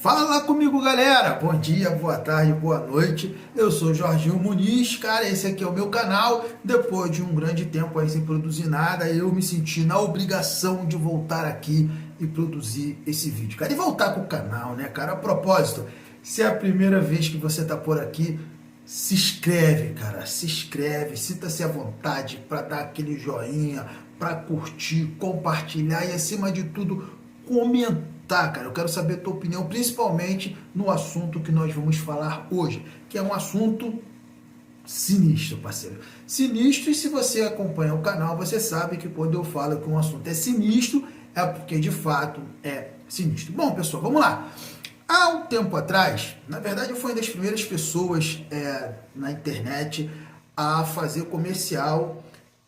Fala comigo, galera! Bom dia, boa tarde, boa noite. Eu sou Jorginho Muniz, cara. Esse aqui é o meu canal. Depois de um grande tempo aí sem produzir nada, eu me senti na obrigação de voltar aqui e produzir esse vídeo, cara. E voltar com o canal, né, cara? A propósito, se é a primeira vez que você tá por aqui, se inscreve, cara. Se inscreve, sinta-se à vontade para dar aquele joinha, para curtir, compartilhar e, acima de tudo, comentar. Cara, eu quero saber a tua opinião, principalmente no assunto que nós vamos falar hoje, que é um assunto sinistro, parceiro. Sinistro, e se você acompanha o canal, você sabe que quando eu falo que um assunto é sinistro, é porque de fato é sinistro. Bom, pessoal, vamos lá. Há um tempo atrás, na verdade eu fui uma das primeiras pessoas na internet a fazer comercial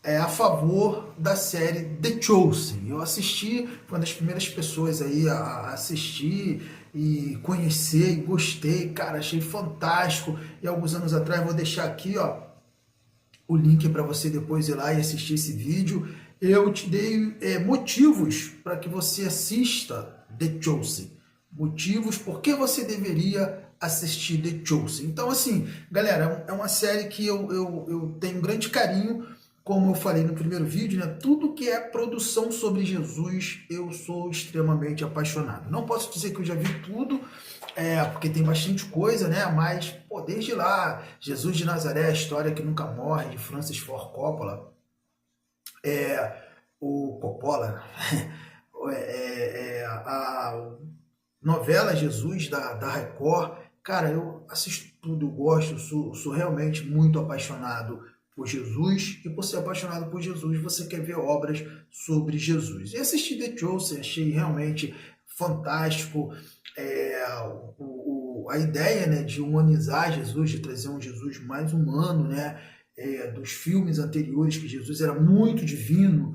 a favor da série The Chosen. Eu assisti, fui uma das primeiras pessoas aí a assistir e conhecer e gostei, cara, achei fantástico. E alguns anos atrás, vou deixar aqui, ó, o link para você depois ir lá e assistir esse vídeo. Eu te dei motivos para que você assista The Chosen. Motivos por que você deveria assistir The Chosen. Então, assim, galera, é uma série que eu tenho um grande carinho. Como eu falei no primeiro vídeo, né, tudo que é produção sobre Jesus, eu sou extremamente apaixonado. Não posso dizer que eu já vi tudo, porque tem bastante coisa, né? Mas, pô, desde lá, Jesus de Nazaré, a história que nunca morre, de Francis Ford Coppola, o Coppola, a novela Jesus da Record, cara, eu assisto tudo, gosto, sou realmente muito apaixonado por Jesus, e por ser apaixonado por Jesus, você quer ver obras sobre Jesus. E assisti The Chosen, achei realmente fantástico a ideia, né, de humanizar Jesus, de trazer um Jesus mais humano, né, dos filmes anteriores, que Jesus era muito divino,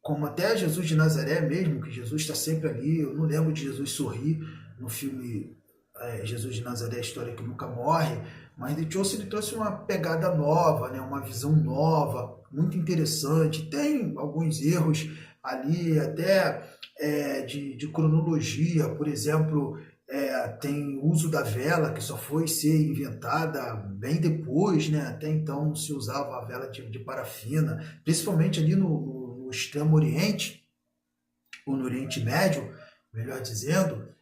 como até Jesus de Nazaré mesmo, que Jesus está sempre ali. Eu não lembro de Jesus sorrir no filme Jesus de Nazaré, a história que nunca morre, mas The Chosen ele trouxe uma pegada nova, né? Uma visão nova, muito interessante. Tem alguns erros ali, até de cronologia, por exemplo, tem o uso da vela, que só foi ser inventada bem depois, né? Até então não se usava a vela de parafina, principalmente ali no Extremo Oriente, ou no Oriente Médio, melhor dizendo,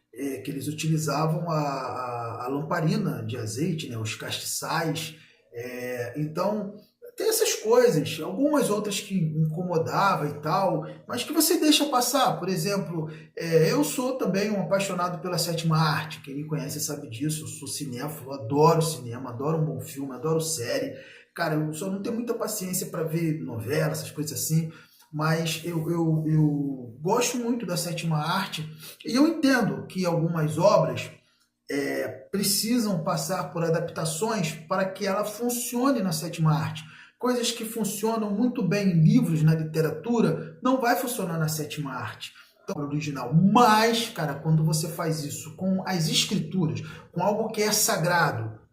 que eles utilizavam a lamparina de azeite, né, os castiçais. Então, tem essas coisas, algumas outras que incomodavam e tal, mas que você deixa passar. Por exemplo, eu sou também um apaixonado pela sétima arte. Quem me conhece sabe disso, eu sou cinéfilo, adoro cinema, adoro um bom filme, adoro série. Cara, eu só não tenho muita paciência para ver novela, essas coisas assim, mas eu gosto muito da sétima arte, e eu entendo que algumas obras precisam passar por adaptações para que ela funcione na sétima arte. Coisas que funcionam muito bem em livros, na literatura, não vai funcionar na sétima arte, então, original. Mas, cara, quando você faz isso com as escrituras, com algo que é sagrado,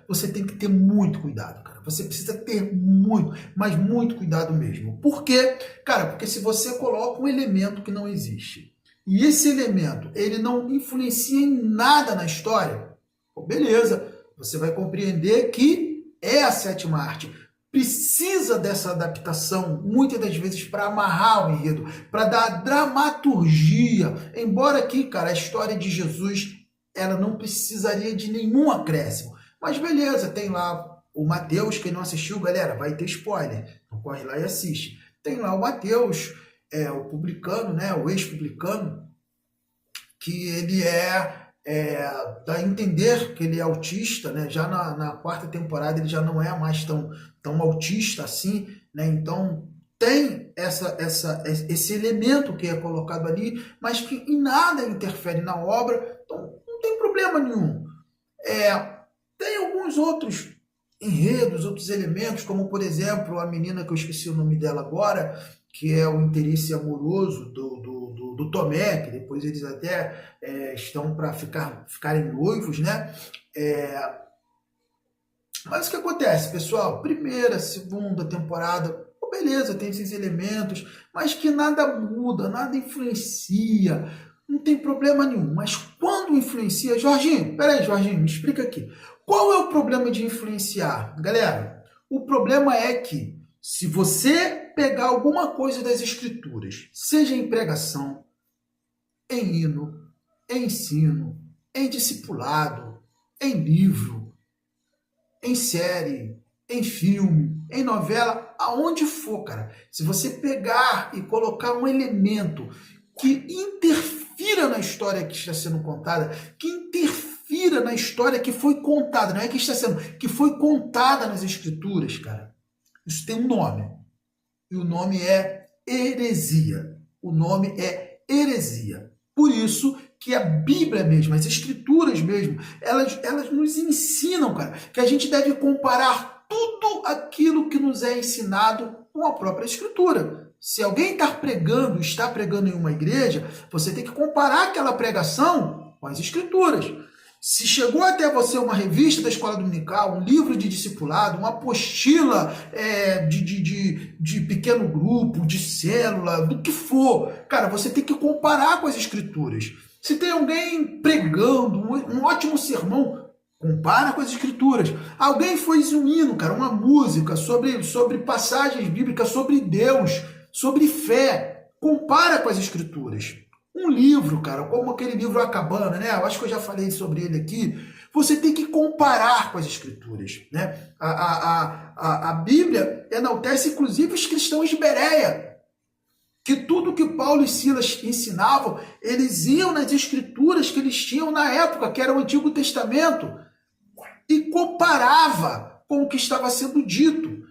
você tem que ter muito cuidado, cara. Você precisa ter muito, mas muito cuidado mesmo. Por quê? Cara, porque se você coloca um elemento que não existe, e esse elemento, ele não influencia em nada na história, beleza, você vai compreender que é a sétima arte. Precisa dessa adaptação, muitas das vezes, para amarrar o enredo, para dar dramaturgia. Embora aqui, cara, a história de Jesus, ela não precisaria de nenhum acréscimo. Mas beleza, tem lá o Mateus. Quem não assistiu, galera, vai ter spoiler. Então corre lá e assiste. Tem lá o Mateus, o publicano, né, o ex-publicano, que ele dá a entender que ele é autista, né? Já na quarta temporada ele já não é mais tão autista assim, né? Então tem esse elemento que é colocado ali, mas que em nada interfere na obra, então não tem problema nenhum. Tem alguns outros enredos, outros elementos, como por exemplo a menina que eu esqueci o nome dela agora, que é o interesse amoroso do Tomé, que depois eles até estão para ficarem noivos, né? Mas o que acontece, pessoal? Primeira, segunda temporada, beleza, tem esses elementos, mas que nada muda, nada influencia. não tem problema nenhum. Mas quando influencia... Jorginho, peraí, Jorginho, me explica aqui. Qual é o problema de influenciar? Galera, o problema é que se você pegar alguma coisa das escrituras, seja em pregação, em hino, em ensino, em discipulado, em livro, em série, em filme, em novela, aonde for, cara. Se você pegar e colocar um elemento que interfira na história que está sendo contada, que interfira na história que foi contada, não é que está sendo, que foi contada nas escrituras, cara, isso tem um nome. E o nome é heresia. O nome é heresia. Por isso que a Bíblia mesmo, as escrituras mesmo, elas nos ensinam, cara, que a gente deve comparar tudo aquilo que nos é ensinado com a própria escritura. Se alguém está pregando em uma igreja, você tem que comparar aquela pregação com as escrituras. Se chegou até você uma revista da escola dominical, um livro de discipulado, uma apostila de pequeno grupo, de célula, do que for, cara, você tem que comparar com as escrituras. Se tem alguém pregando um ótimo sermão, compara com as escrituras. Alguém fez um hino, cara, uma música sobre passagens bíblicas, sobre Deus, sobre fé, compara com as escrituras. Um livro, cara, como aquele livro A Cabana, né? Eu acho que eu já falei sobre ele aqui. Você tem que comparar com as escrituras, né? A Bíblia enaltece, inclusive, os cristãos de Bereia, que tudo que Paulo e Silas ensinavam, eles iam nas escrituras que eles tinham na época, que era o Antigo Testamento, e comparava com o que estava sendo dito.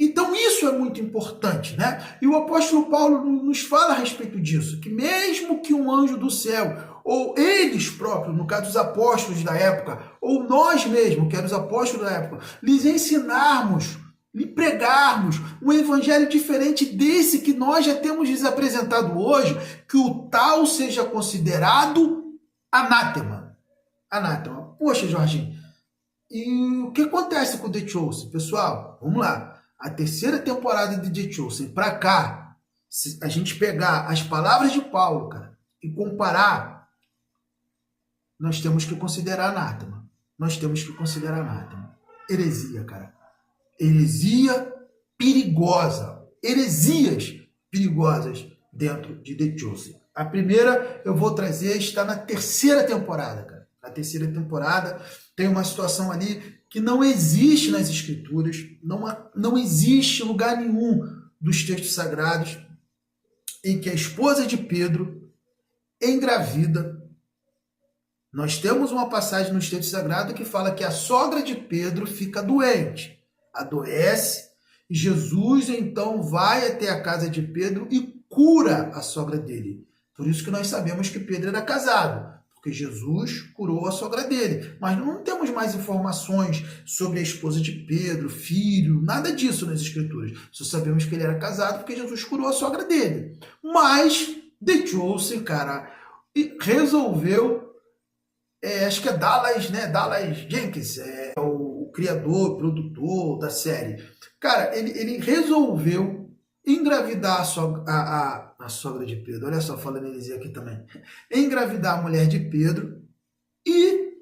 Então isso é muito importante, né? E o apóstolo Paulo nos fala a respeito disso, que mesmo que um anjo do céu, ou eles próprios, no caso dos apóstolos da época, ou nós mesmos, que eram os apóstolos da época, lhes ensinarmos, lhe pregarmos um evangelho diferente desse que nós já temos lhes apresentado hoje, que o tal seja considerado anátema. Anátema. Poxa, Jorginho, e o que acontece com o The Chosen? Pessoal, vamos lá. A terceira temporada de The Chosen para cá, se a gente pegar as palavras de Paulo, cara, e comparar, nós temos que considerar anátema. Nós temos que considerar anátema. Heresia, cara. Heresia perigosa. Heresias perigosas dentro de The Chosen. A primeira eu vou trazer, está na terceira temporada, cara. Na terceira temporada tem uma situação ali que não existe nas escrituras, não existe lugar nenhum dos textos sagrados em que a esposa de Pedro engravida. Nós temos uma passagem nos textos sagrados que fala que a sogra de Pedro fica doente, adoece, e Jesus então vai até a casa de Pedro e cura a sogra dele. Por isso que nós sabemos que Pedro era casado, porque Jesus curou a sogra dele. Mas não temos mais informações sobre a esposa de Pedro, filho, nada disso nas escrituras. Só sabemos que ele era casado porque Jesus curou a sogra dele. Mas The Chosen, cara, resolveu, acho que é Dallas, né? Dallas Jenkins, o criador, produtor da série. Cara, ele resolveu engravidar a sogra de Pedro, olha só, falando heresia aqui também, engravidar a mulher de Pedro e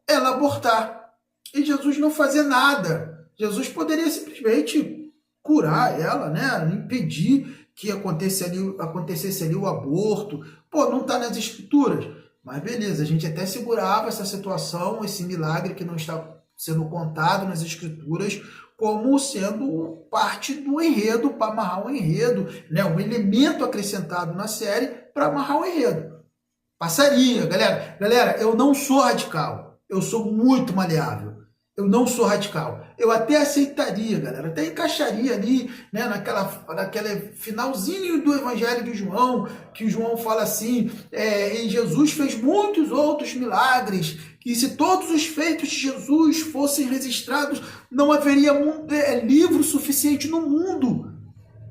ela abortar. E Jesus não fazer nada. Jesus poderia simplesmente curar ela, né? Impedir que acontecesse ali o aborto. Pô, não está nas escrituras. Mas beleza, a gente até segurava essa situação, esse milagre que não está sendo contado nas escrituras, como sendo parte do enredo, para amarrar o enredo, né? Um elemento acrescentado na série para amarrar o enredo. Passaria, galera. Galera, eu não sou radical. Eu sou muito maleável. Eu não sou radical. Eu até aceitaria, galera. Até encaixaria ali, né, naquele finalzinho do Evangelho de João, que o João fala assim, e Jesus fez muitos outros milagres, que se todos os feitos de Jesus fossem registrados, não haveria livro suficiente no mundo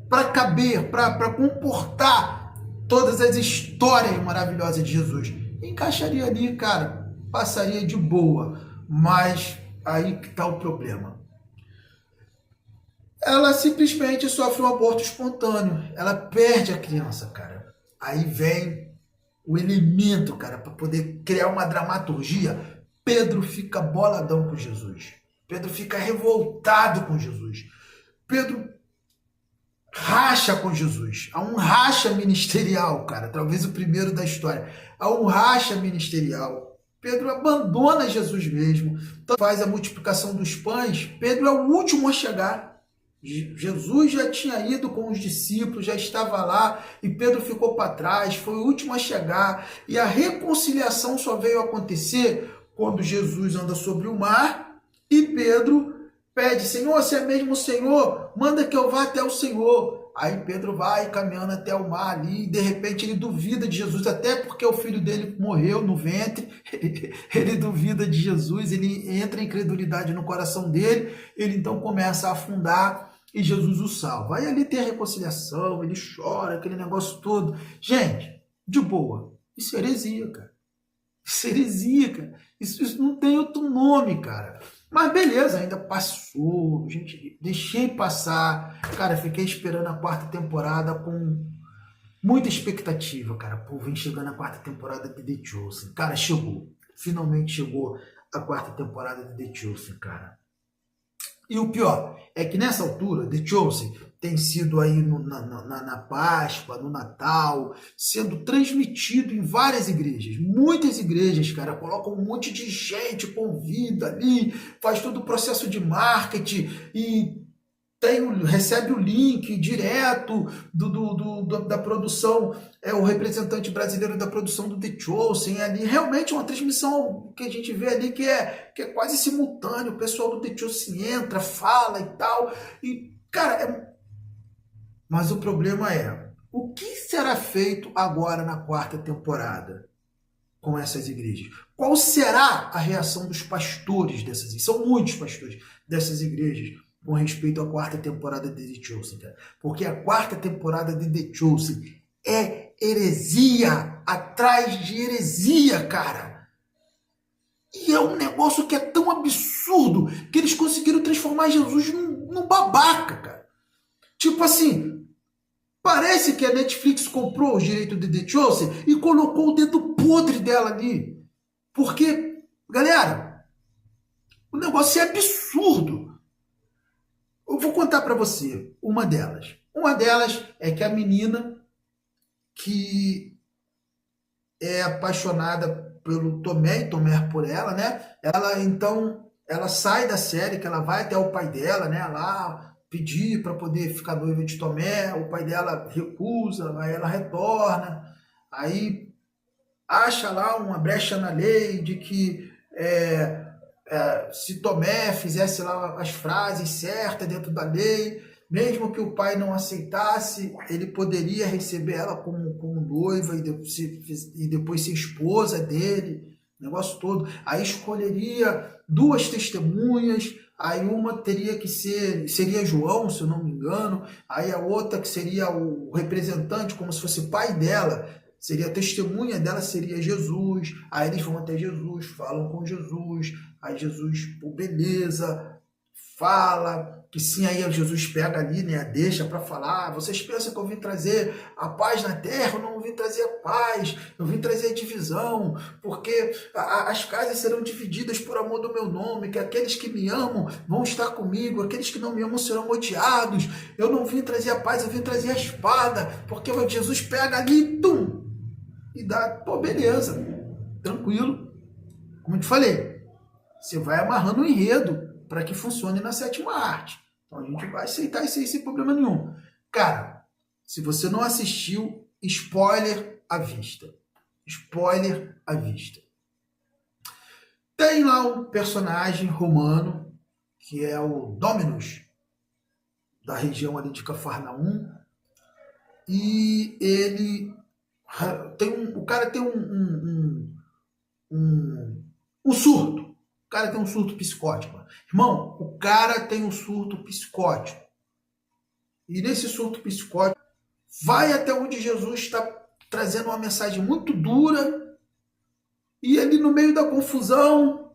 para caber, para comportar todas as histórias maravilhosas de Jesus. Encaixaria ali, cara, passaria de boa, mas aí que está o problema. Ela simplesmente sofre um aborto espontâneo, ela perde a criança, cara. Aí vem o elemento, cara, para poder criar uma dramaturgia, Pedro fica boladão com Jesus. Pedro fica revoltado com Jesus. Pedro racha com Jesus. Há um racha ministerial, cara. Talvez o primeiro da história. Há um racha ministerial. Pedro abandona Jesus mesmo. Então faz a multiplicação dos pães. Pedro é o último a chegar. Jesus já tinha ido com os discípulos, já estava lá, e Pedro ficou para trás, foi o último a chegar. E a reconciliação só veio acontecer quando Jesus anda sobre o mar e Pedro pede: Senhor, se é mesmo o Senhor, manda que eu vá até o Senhor. Aí Pedro vai caminhando até o mar ali, e de repente ele duvida de Jesus, até porque o filho dele morreu no ventre, ele duvida de Jesus, ele entra em incredulidade no coração dele, ele então começa a afundar e Jesus o salva. Aí ali tem a reconciliação, ele chora, aquele negócio todo. Gente, de boa, isso é heresia, cara. Isso é heresia, cara. Isso não tem outro nome, cara. Mas beleza, ainda passou, gente, deixei passar. Cara, fiquei esperando a 4ª temporada com muita expectativa, cara. Pô, vem chegando a 4ª temporada de The Chosen. Cara, chegou. Finalmente chegou a 4ª temporada de The Chosen, cara. E o pior é que nessa altura, The Chosen tem sido aí na Páscoa, no Natal, sendo transmitido em várias igrejas. Muitas igrejas, cara, colocam um monte de gente, convida ali, faz todo o processo de marketing e recebe o link direto da produção, o representante brasileiro da produção do The Chosen ali. Realmente é uma transmissão que a gente vê ali que é quase simultâneo. O pessoal do The Chosen entra, fala e tal. E, cara, mas o problema é, o que será feito agora na 4ª temporada com essas igrejas? Qual será a reação dos pastores dessas igrejas? São muitos pastores dessas igrejas com respeito à 4ª temporada de The Chosen, cara. Porque a 4ª temporada de The Chosen é heresia atrás de heresia, cara. E é um negócio que é tão absurdo que eles conseguiram transformar Jesus num babaca, cara. Tipo assim, parece que a Netflix comprou os direitos de The Chosen e colocou o dedo podre dela ali. Porque, galera, o negócio é absurdo. Eu vou contar para você uma delas. Uma delas é que a menina que é apaixonada pelo Tomé e Tomé por ela, né? Ela sai da série, que ela vai até o pai dela, né? Lá pedir para poder ficar noiva de Tomé, o pai dela recusa, aí ela retorna, aí acha lá uma brecha na lei de que se Tomé fizesse lá as frases certas dentro da lei, mesmo que o pai não aceitasse, ele poderia receber ela como noiva e depois ser esposa dele, o negócio todo. Aí escolheria 2 testemunhas, aí uma seria João, se eu não me engano, aí a outra que seria o representante, como se fosse pai dela, seria a testemunha dela, seria Jesus. Aí eles vão até Jesus, falam com Jesus, aí Jesus, pô, beleza, fala que sim, aí Jesus pega ali, né, deixa para falar: vocês pensam que eu vim trazer a paz na terra? Eu não vim trazer a paz, eu vim trazer a divisão, porque as casas serão divididas por amor do meu nome, que aqueles que me amam vão estar comigo, aqueles que não me amam serão odiados. Eu não vim trazer a paz, eu vim trazer a espada, porque Jesus pega ali, tum, e dá, pô, beleza, tranquilo. Como eu te falei, você vai amarrando o enredo para que funcione na 7ª arte. Então a gente vai aceitar isso aí sem problema nenhum. Cara, se você não assistiu, spoiler à vista. Spoiler à vista. Tem lá um personagem romano, que é o Dominus, da região ali de Cafarnaum, e ele o cara tem um surto. O cara tem um surto psicótico. Irmão, o cara tem um surto psicótico. E nesse surto psicótico, vai até onde Jesus está trazendo uma mensagem muito dura. E ali no meio da confusão,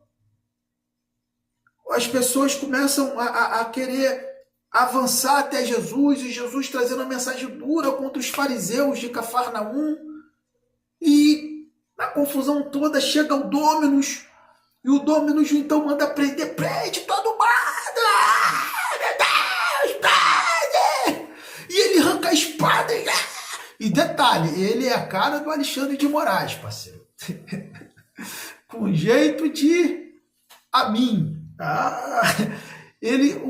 as pessoas começam a querer avançar até Jesus. E Jesus trazendo uma mensagem dura contra os fariseus de Cafarnaum. E confusão toda, chega o Dominus, e o Dominus então manda prender, prende todo mundo! Ah, meu Deus, prende! E ele arranca a espada e detalhe, ele é a cara do Alexandre de Moraes, parceiro. Com jeito de a mim.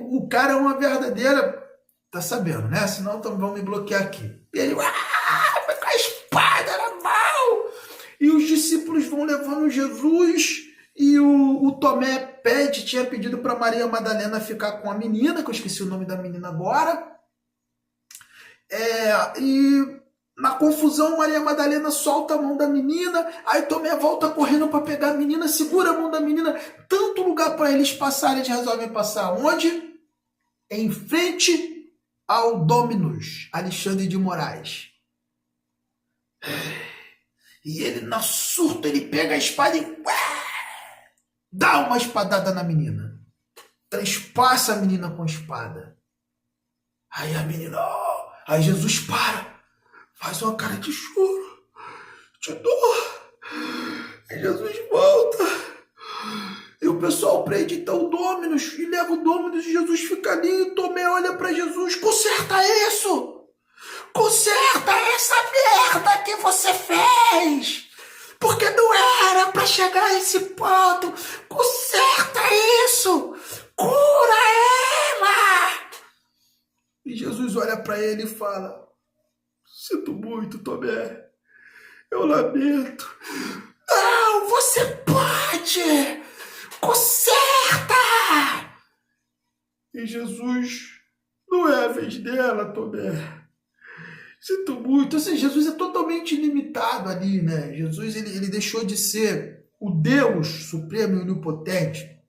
O cara é uma verdadeira... Tá sabendo, né? Senão vão me bloquear aqui. Ele com a espada na mão. E os discípulos vão levando Jesus. E o Tomé tinha pedido para Maria Madalena ficar com a menina, que eu esqueci o nome da menina agora. E na confusão, Maria Madalena solta a mão da menina. Aí Tomé volta correndo para pegar a menina, segura a mão da menina. Tanto lugar para eles passarem, eles resolvem passar onde? Em frente ao Dominus, Alexandre de Moraes. E ele, na surto, ele pega a espada e dá uma espadada na menina. Transpassa a menina com a espada. Aí a menina, aí Jesus para, faz uma cara de choro, de dor. Aí Jesus volta. E o pessoal prende então o Dominus e leva o Dominus e Jesus fica ali. E Tomé olha para Jesus: conserta isso! Conserta essa merda que você fez! Porque não era para chegar a esse ponto! Conserta isso! Cura ela! E Jesus olha para ele e fala: sinto muito, Tomé. Eu lamento. Não, você pode! Conserta! E Jesus, não é a vez dela, Tomé. Sinto muito. Assim, Jesus é totalmente ilimitado ali, né? Jesus ele deixou de ser o Deus supremo e onipotente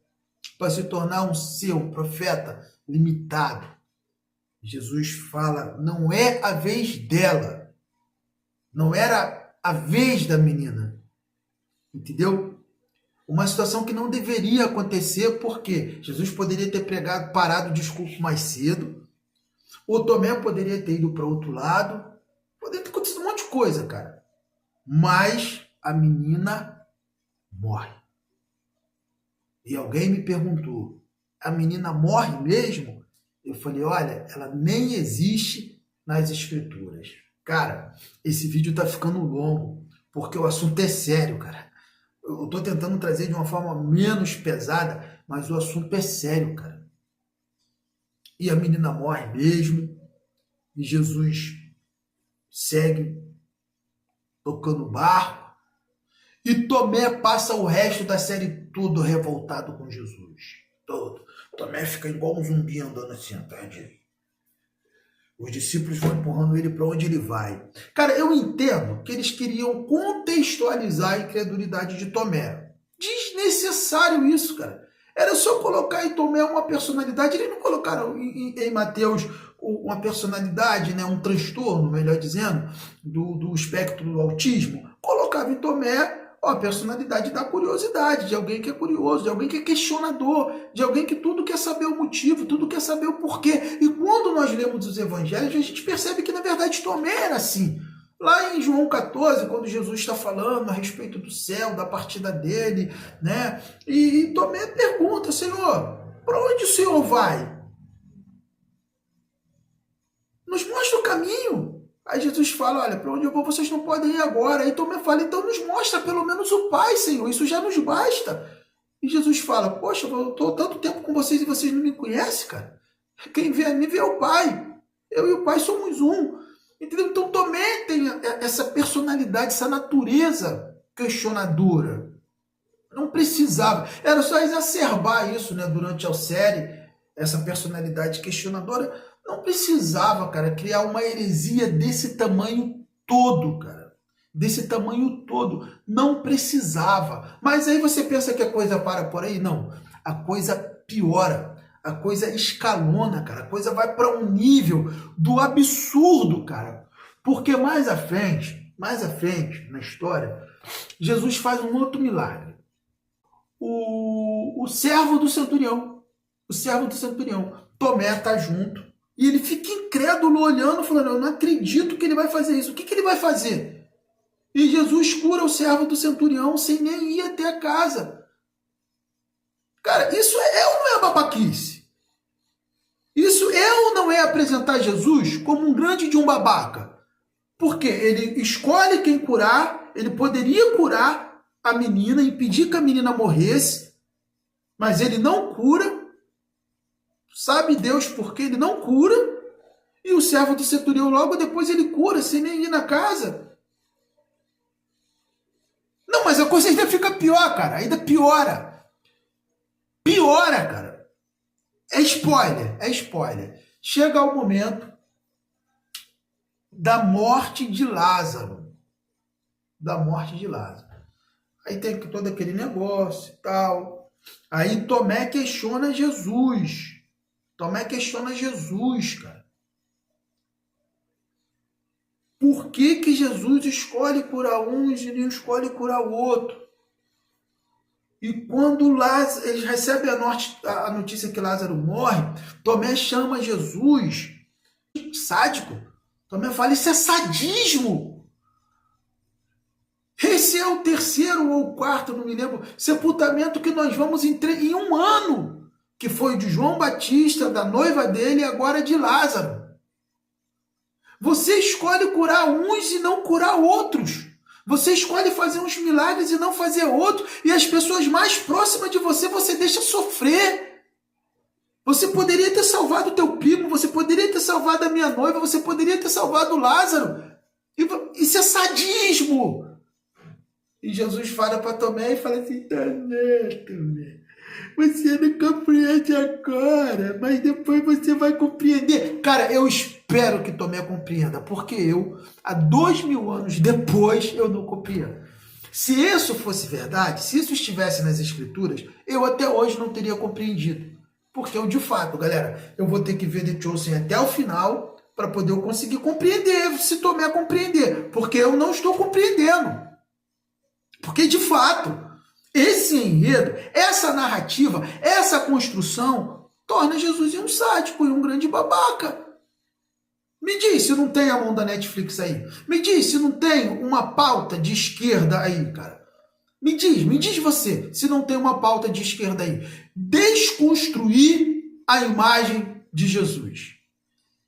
para se tornar um ser, um profeta limitado. Jesus fala, não é a vez dela. Não era a vez da menina. Entendeu? Uma situação que não deveria acontecer, porque Jesus poderia ter parado o discurso mais cedo, o Tomé poderia ter ido para outro lado, poderia ter acontecido um monte de coisa, cara. Mas a menina morre. E alguém me perguntou, a menina morre mesmo? Eu falei, olha, ela nem existe nas escrituras. Cara, esse vídeo tá ficando longo, porque o assunto é sério, cara. Eu estou tentando trazer de uma forma menos pesada, mas o assunto é sério, cara. E a menina morre mesmo, e Jesus segue tocando barco, e Tomé passa o resto da série todo revoltado com Jesus. Todo. Tomé fica igual um zumbi andando assim atrás dele. Os discípulos vão empurrando ele para onde ele vai. Cara, eu entendo que eles queriam contextualizar a incredulidade de Tomé. Desnecessário isso, cara. Era só colocar em Tomé uma personalidade. Eles não colocaram em Mateus uma personalidade, né, um transtorno, melhor dizendo, do espectro do autismo. Colocava em Tomé a personalidade da curiosidade, de alguém que é curioso, de alguém que é questionador, de alguém que tudo quer saber o motivo, tudo quer saber o porquê. E quando nós lemos os evangelhos, a gente percebe que, na verdade, Tomé era assim. Lá em João 14, quando Jesus está falando a respeito do céu, da partida dele, né? E Tomé pergunta, Senhor, para onde o Senhor vai? Nos mostra o caminho. Aí Jesus fala, olha, para onde eu vou vocês não podem ir agora. Aí Tomé fala, então nos mostra pelo menos o Pai, Senhor, isso já nos basta. E Jesus fala, poxa, eu estou tanto tempo com vocês e vocês não me conhecem, cara. Quem vê a mim vê o Pai. Eu e o Pai somos um. Entendeu? Então Tomé tem essa personalidade, essa natureza questionadora. Não precisava. Era só exacerbar isso, né, durante a série, essa personalidade questionadora. Não precisava, cara, criar uma heresia desse tamanho todo, cara. Desse tamanho todo. Não precisava. Mas aí você pensa que a coisa para por aí? Não. A coisa piora. A coisa escalona, cara. A coisa vai para um nível do absurdo, cara. Porque mais à frente na história, Jesus faz um outro milagre. O servo do centurião. Tomé está junto. E ele fica incrédulo olhando, falando, eu não acredito que ele vai fazer isso. O que ele vai fazer? E Jesus cura o servo do centurião sem nem ir até a casa. Cara, isso é ou não é babaquice? Isso é ou não é apresentar Jesus como um grande de um babaca? Porque ele escolhe quem curar, ele poderia curar a menina, impedir que a menina morresse, mas ele não cura. Sabe Deus por que ele não cura? E o servo do centurião logo depois ele cura, sem nem ir na casa. Não, mas a coisa ainda fica pior, cara. Ainda piora. Piora, cara. É spoiler, é spoiler. Chega o momento da morte de Lázaro. Da morte de Lázaro. Aí tem todo aquele negócio e tal. Aí Tomé questiona Jesus. Tomé questiona Jesus, cara. Por que Jesus escolhe curar uns e não escolhe curar o outro? E quando Lázaro, eles recebem a notícia que Lázaro morre, Tomé chama Jesus sádico. Tomé fala, isso é sadismo. Esse é o terceiro ou o quarto, não me lembro, sepultamento que nós vamos em um ano, que foi de João Batista, da noiva dele e agora de Lázaro. Você escolhe curar uns e não curar outros. Você escolhe fazer uns milagres e não fazer outros. E as pessoas mais próximas de você, você deixa sofrer. Você poderia ter salvado o teu primo, você poderia ter salvado a minha noiva, você poderia ter salvado o Lázaro. Isso é sadismo. E Jesus fala para Tomé e fala assim, Tomé, você não compreende agora, mas depois você vai compreender. Cara, eu espero que Tomé compreenda, porque eu, há 2000 anos depois, eu não compreendo. Se isso fosse verdade, se isso estivesse nas Escrituras, eu até hoje não teria compreendido. Porque eu, de fato, galera, eu vou ter que ver The Chosen até o final para poder eu conseguir compreender, se Tomé compreender. Porque eu não estou compreendendo. Porque, de fato, esse enredo, essa narrativa, essa construção torna Jesus um sádico e um grande babaca. Me diz se não tem a mão da Netflix aí. Me diz se não tem uma pauta de esquerda aí, cara. Me diz você se não tem uma pauta de esquerda aí. Desconstruir a imagem de Jesus.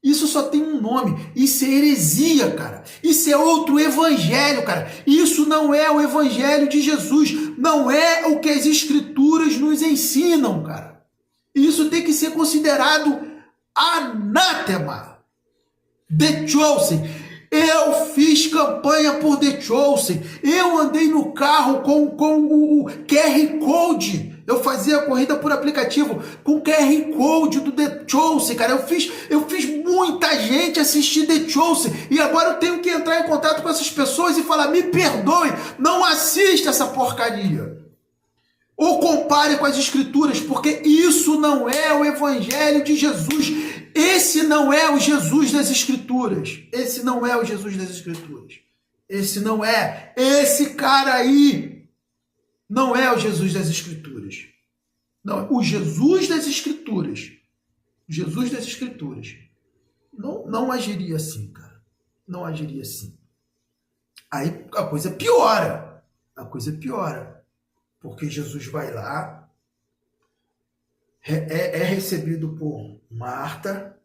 Isso só tem um nome. Isso é heresia, cara. Isso é outro evangelho, cara. Isso não é o evangelho de Jesus. Não é o que as escrituras nos ensinam, cara. Isso tem que ser considerado anátema. The Chosen. Eu fiz campanha por The Chosen. Eu andei no carro com o QR Code. Eu fazia a corrida por aplicativo com QR Code do The Chosen, cara. Eu fiz muita gente assistir The Chosen e agora eu tenho que entrar em contato com essas pessoas e falar, me perdoe, não assista essa porcaria. Ou compare com as escrituras, porque isso não é o evangelho de Jesus. Esse não é o Jesus das escrituras. Esse não é o Jesus das escrituras. Esse não é. Esse cara aí não é o Jesus das Escrituras. Não, o Jesus das Escrituras. O Jesus das Escrituras. Não agiria assim, cara. Não agiria assim. Aí a coisa piora. A coisa piora. Porque Jesus vai lá, é recebido por Marta,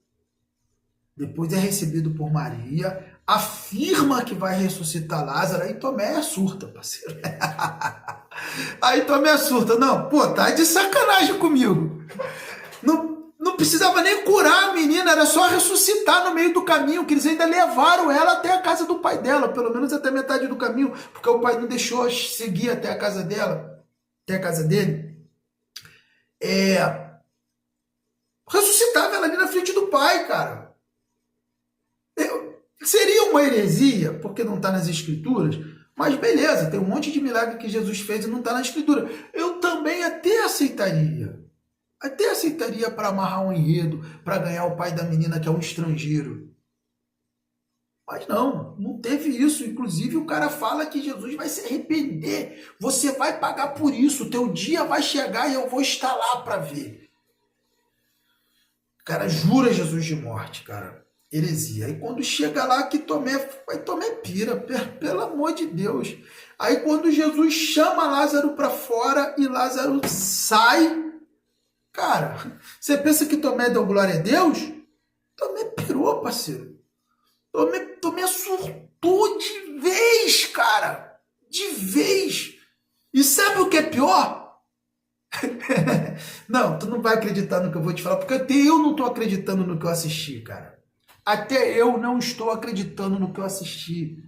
depois é recebido por Maria, afirma que vai ressuscitar Lázaro, aí Tomé surta, parceiro. Aí Tomé surta. Não, pô, tá de sacanagem comigo. Não precisava nem curar a menina, era só ressuscitar no meio do caminho, que eles ainda levaram ela até a casa do pai dela, pelo menos até metade do caminho, porque o pai não deixou seguir até a casa dela, até a casa dele. Ressuscitava ela ali na frente do pai, cara. Seria uma heresia, porque não está nas escrituras, mas beleza, tem um monte de milagre que Jesus fez e não está na escritura. Eu também até aceitaria. Até aceitaria para amarrar um enredo, para ganhar o pai da menina que é um estrangeiro. Mas não teve isso. Inclusive o cara fala que Jesus vai se arrepender. Você vai pagar por isso. O teu dia vai chegar e eu vou estar lá para ver. O cara jura Jesus de morte, cara. heresia. Aí quando chega lá que Tomé pira, pelo amor de Deus. Aí quando Jesus chama Lázaro para fora e Lázaro sai, cara, você pensa que Tomé deu glória a Deus? Tomé pirou, parceiro. Tomé surtou de vez, cara. De vez. E sabe o que é pior? Não, tu não vai acreditar no que eu vou te falar, porque até eu não estou acreditando no que eu assisti, cara. Até eu não estou acreditando no que eu assisti.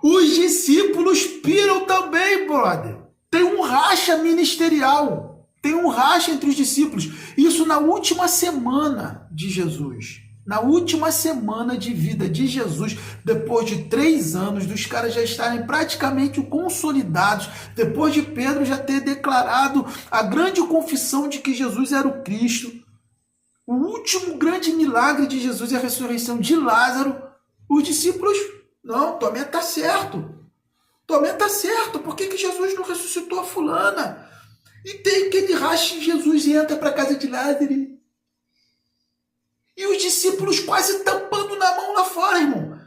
Os discípulos piram também, brother. Tem um racha ministerial. Tem um racha entre os discípulos. Isso na última semana de Jesus. Na última semana de vida de Jesus, depois de 3 anos, dos caras já estarem praticamente consolidados, depois de Pedro já ter declarado a grande confissão de que Jesus era o Cristo, o último grande milagre de Jesus é a ressurreição de Lázaro, os discípulos, não, Tomé está certo. Tomé está certo. Por que Jesus não ressuscitou a fulana? E tem aquele racha em Jesus e entra para a casa de Lázaro. E os discípulos quase tampando na mão lá fora, irmão.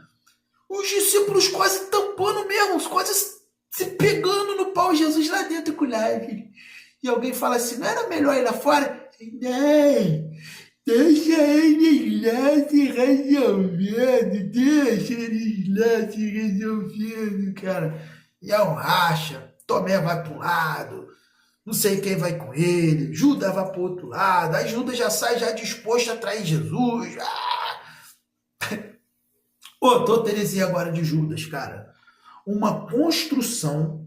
Os discípulos quase tampando mesmo, quase se pegando no pau. Jesus lá dentro com Lázaro. E alguém fala assim, não era melhor ir lá fora? Não, deixa eles lá se resolvendo. Deixa eles lá se resolvendo, cara. E é um racha. Tomé vai para um lado. Não sei quem vai com ele, Judas vai para o outro lado, aí Judas já sai já disposto a trair Jesus. Outra heresia agora de Judas, cara. Uma construção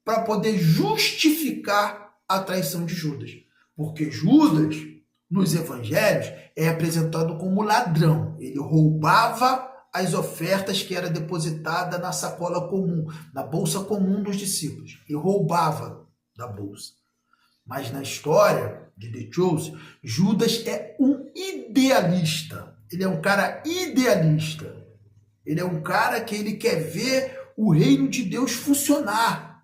para poder justificar a traição de Judas. Porque Judas, nos evangelhos, é apresentado como ladrão. Ele roubava as ofertas que era depositada na sacola comum, na bolsa comum dos discípulos. E roubava da bolsa. Mas na história de The Chosen, Judas é um idealista. Ele é um cara idealista. Ele é um cara que ele quer ver o reino de Deus funcionar.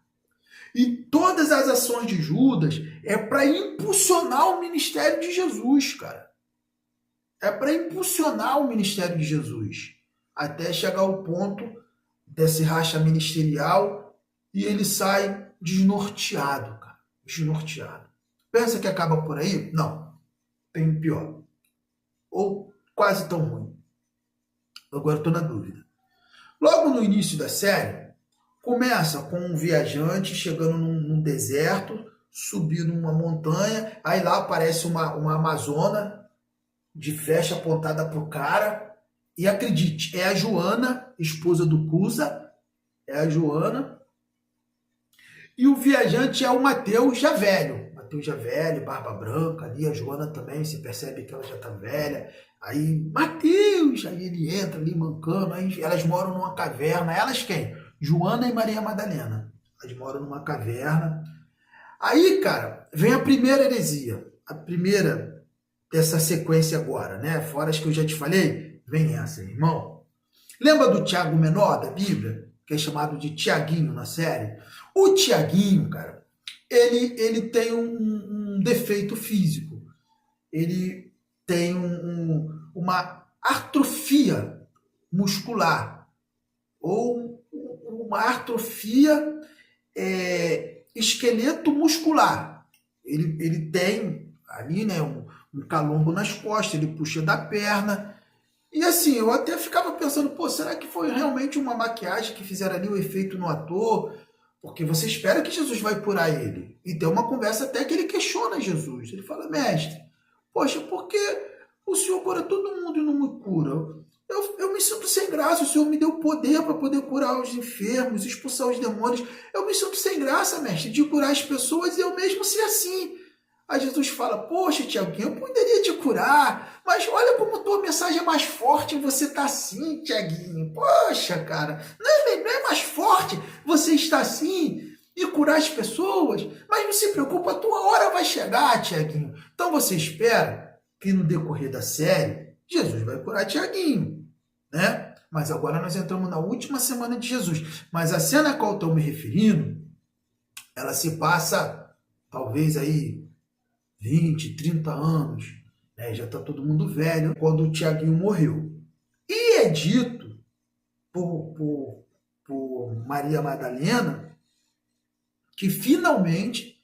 E todas as ações de Judas é para impulsionar o ministério de Jesus, cara. É para impulsionar o ministério de Jesus. Até chegar ao ponto desse racha ministerial e ele sai desnorteado, cara. Desnorteado. Pensa que acaba por aí? Não. Tem pior. Ou quase tão ruim. Agora estou na dúvida. Logo no início da série, começa com um viajante chegando num deserto, subindo uma montanha, aí lá aparece uma amazona de flecha apontada pro cara, e acredite, é a Joana, esposa do Cusa, é a Joana, e o viajante é o Mateus já velho. Mateus já velho, barba branca ali, a Joana também, se percebe que ela já tá velha. Aí, Mateus, aí ele entra ali mancando, aí elas moram numa caverna. Elas quem? Joana e Maria Madalena. Elas moram numa caverna. Aí, cara, vem a primeira heresia. A primeira dessa sequência agora, né? Fora as que eu já te falei, vem essa, irmão. Lembra do Tiago Menor da Bíblia? Que é chamado de Tiaguinho na série? O Tiaguinho, cara, ele tem um defeito físico. Ele tem uma atrofia muscular. Ou uma atrofia esqueleto muscular. Ele tem ali, né, um calombo nas costas, ele puxa da perna. E assim, eu até ficava pensando, pô, será que foi realmente uma maquiagem que fizeram ali o efeito no ator? Porque você espera que Jesus vai curar ele. E tem uma conversa até que ele questiona Jesus. Ele fala, mestre, poxa, por que o Senhor cura todo mundo e não me cura? Eu me sinto sem graça, o Senhor me deu poder para poder curar os enfermos, expulsar os demônios. Eu me sinto sem graça, mestre, de curar as pessoas e eu mesmo ser assim. Aí Jesus fala, poxa, Tiaguinho, eu poderia te curar, mas olha como tua mensagem é mais forte e você está assim, Tiaguinho. Poxa, cara, não é mais forte você estar assim e curar as pessoas, mas não se preocupa, a tua hora vai chegar, Tiaguinho. Então você espera que no decorrer da série, Jesus vai curar Tiaguinho, né? Mas agora nós entramos na última semana de Jesus. Mas a cena a qual eu estou me referindo, ela se passa, talvez aí, 20, 30 anos. né? Já está todo mundo velho quando o Tiaguinho morreu. E é dito por Maria Madalena que finalmente,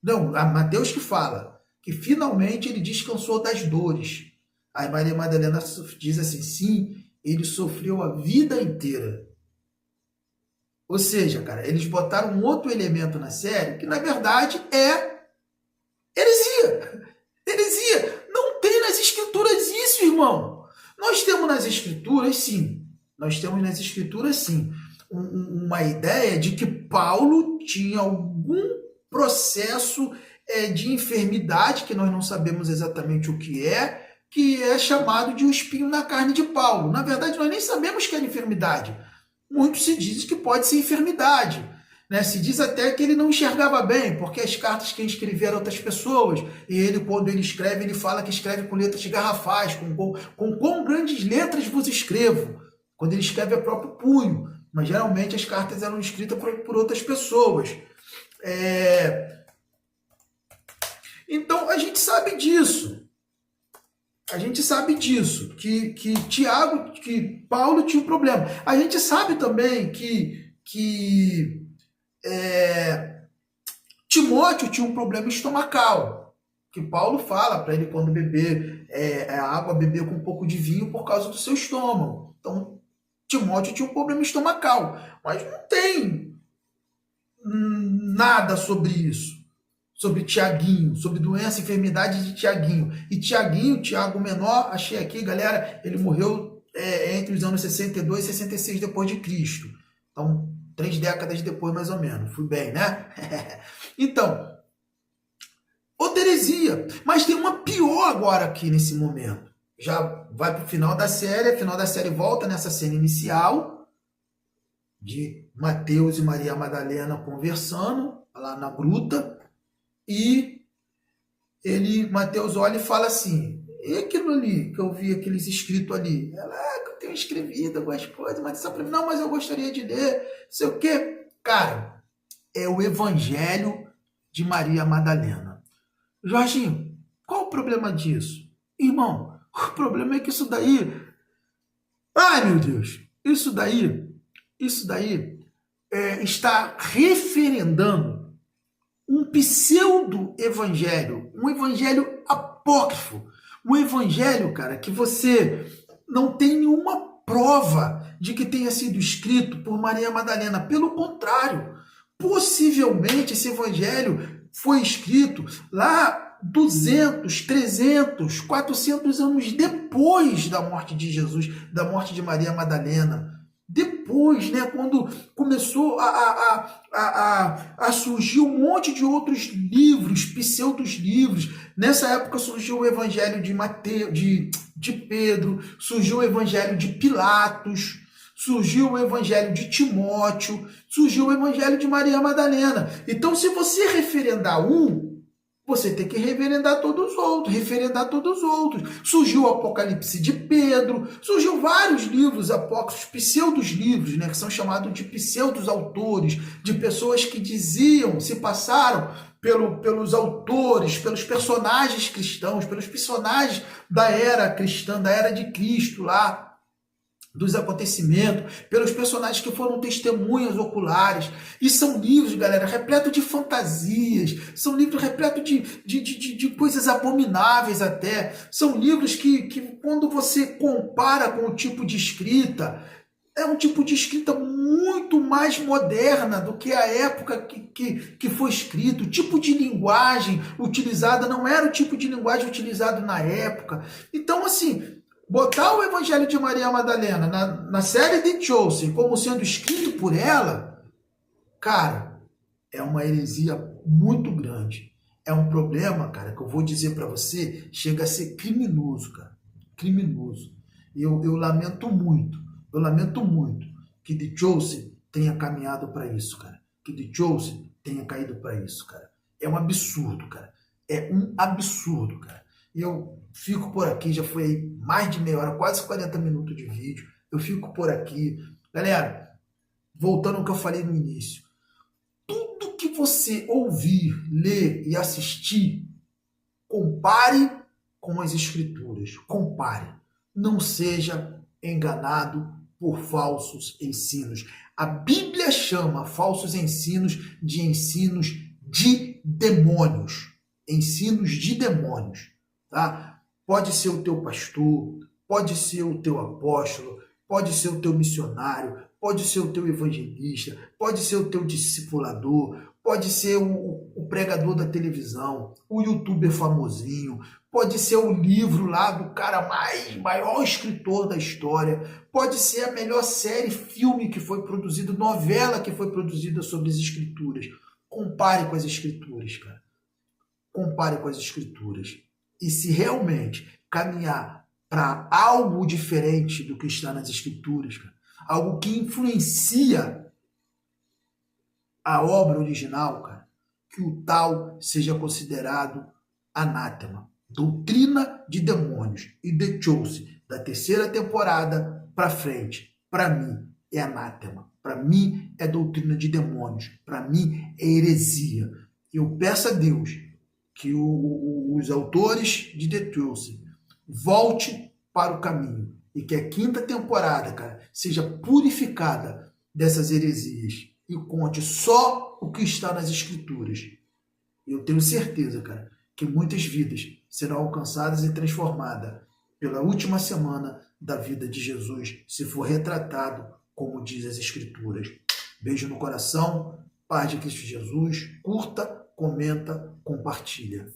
não, a Mateus que fala, que finalmente ele descansou das dores. Aí Maria Madalena diz assim, sim, ele sofreu a vida inteira. Ou seja, cara, eles botaram um outro elemento na série que, na verdade, é heresia. Heresia. Não tem nas escrituras isso, irmão. Nós temos nas escrituras, sim. Nós temos nas escrituras, sim, uma ideia de que Paulo tinha algum processo de enfermidade, que nós não sabemos exatamente o que é chamado de um espinho na carne de Paulo. Na verdade, nós nem sabemos que era enfermidade. Muito se diz que pode ser enfermidade. Né? Se diz até que ele não enxergava bem, porque as cartas que ele escrevia eram outras pessoas, e ele, quando ele escreve, ele fala que escreve com letras garrafais, com quão grandes letras vos escrevo, quando ele escreve a próprio punho, mas geralmente as cartas eram escritas por outras pessoas. Então, a gente sabe disso. A gente sabe disso, que Paulo tinha um problema. A gente sabe também que Timóteo tinha um problema estomacal, que Paulo fala para ele quando beber água, beber com um pouco de vinho por causa do seu estômago. Então, Timóteo tinha um problema estomacal, mas não tem nada sobre isso. Sobre Tiaguinho, sobre doença e enfermidade de Tiaguinho. E Tiaguinho, Tiago Menor, achei aqui, galera, ele morreu entre os anos 62 e 66 depois de Cristo. Então, 3 décadas depois, mais ou menos. Fui bem, né? Então, outra heresia. Mas tem uma pior agora aqui nesse momento. Já vai para o final da série volta nessa cena inicial de Mateus e Maria Madalena conversando lá na gruta. E Mateus olha e fala assim, e aquilo ali, que eu vi aqueles escritos ali? Ela, que eu tenho escrevido algumas coisas, mas não, mas eu gostaria de ler, não sei o quê. Cara, é o Evangelho de Maria Madalena. Jorginho, qual o problema disso? Irmão, o problema é que isso daí, ai meu Deus, isso daí está referendando um pseudo-evangelho, um evangelho apócrifo, um evangelho, cara, que você não tem nenhuma prova de que tenha sido escrito por Maria Madalena. Pelo contrário, possivelmente esse evangelho foi escrito lá 200, 300, 400 anos depois da morte de Jesus, da morte de Maria Madalena. Depois, né, quando começou a surgir um monte de outros livros, pseudos livros, nessa época surgiu o Evangelho de Mateus, de Pedro, surgiu o Evangelho de Pilatos, surgiu o Evangelho de Timóteo, surgiu o Evangelho de Maria Madalena. Então, se você referendar você tem que referendar todos os outros. Surgiu o Apocalipse de Pedro, surgiu vários livros apócrifos, pseudos livros, né, que são chamados de pseudos autores, de pessoas que diziam, se passaram pelos autores, pelos personagens cristãos, pelos personagens da era cristã, da era de Cristo lá, dos acontecimentos, pelos personagens que foram testemunhas oculares. E são livros, galera, repletos de fantasias, são livros repletos de coisas abomináveis até. São livros que quando você compara com o tipo de escrita, é um tipo de escrita muito mais moderna do que a época que foi escrito. O tipo de linguagem utilizada não era o tipo de linguagem utilizado na época. Então, assim, botar o Evangelho de Maria Madalena na série de Chosen como sendo escrito por ela, cara, é uma heresia muito grande. É um problema, cara, que eu vou dizer para você, chega a ser criminoso, cara. Criminoso. E eu lamento muito que The Chosen tenha caminhado para isso, cara. Que The Chosen tenha caído para isso, cara. É um absurdo, cara. É um absurdo, cara. E eu fico por aqui, já foi mais de meia hora, quase 40 minutos de vídeo. Eu fico por aqui. Galera, voltando ao que eu falei no início. Tudo que você ouvir, ler e assistir Compare com as Escrituras. Compare. Não seja enganado por falsos ensinos. A Bíblia chama falsos ensinos de ensinos de demônios. Ensinos de demônios. Tá? Pode ser o teu pastor, pode ser o teu apóstolo, pode ser o teu missionário, pode ser o teu evangelista, pode ser o teu discipulador, pode ser o pregador da televisão, o youtuber famosinho, pode ser o livro lá do cara maior escritor da história, pode ser a melhor série, filme que foi produzido, novela que foi produzida sobre as Escrituras. Compare com as Escrituras, cara. Compare com as Escrituras. E se realmente caminhar para algo diferente do que está nas Escrituras, cara, algo que influencia a obra original, cara, que o tal seja considerado anátema. Doutrina de Demônios e The Chosen, da terceira temporada para frente, para mim é anátema. Para mim é doutrina de demônios. Para mim é heresia. Eu peço a Deus que os autores de The Chosen volte para o caminho e que a quinta temporada, cara, seja purificada dessas heresias e conte só o que está nas Escrituras. Eu tenho certeza, cara, que muitas vidas serão alcançadas e transformadas pela última semana da vida de Jesus, se for retratado como diz as Escrituras. Beijo no coração, paz de Cristo Jesus, curta, comenta, compartilha.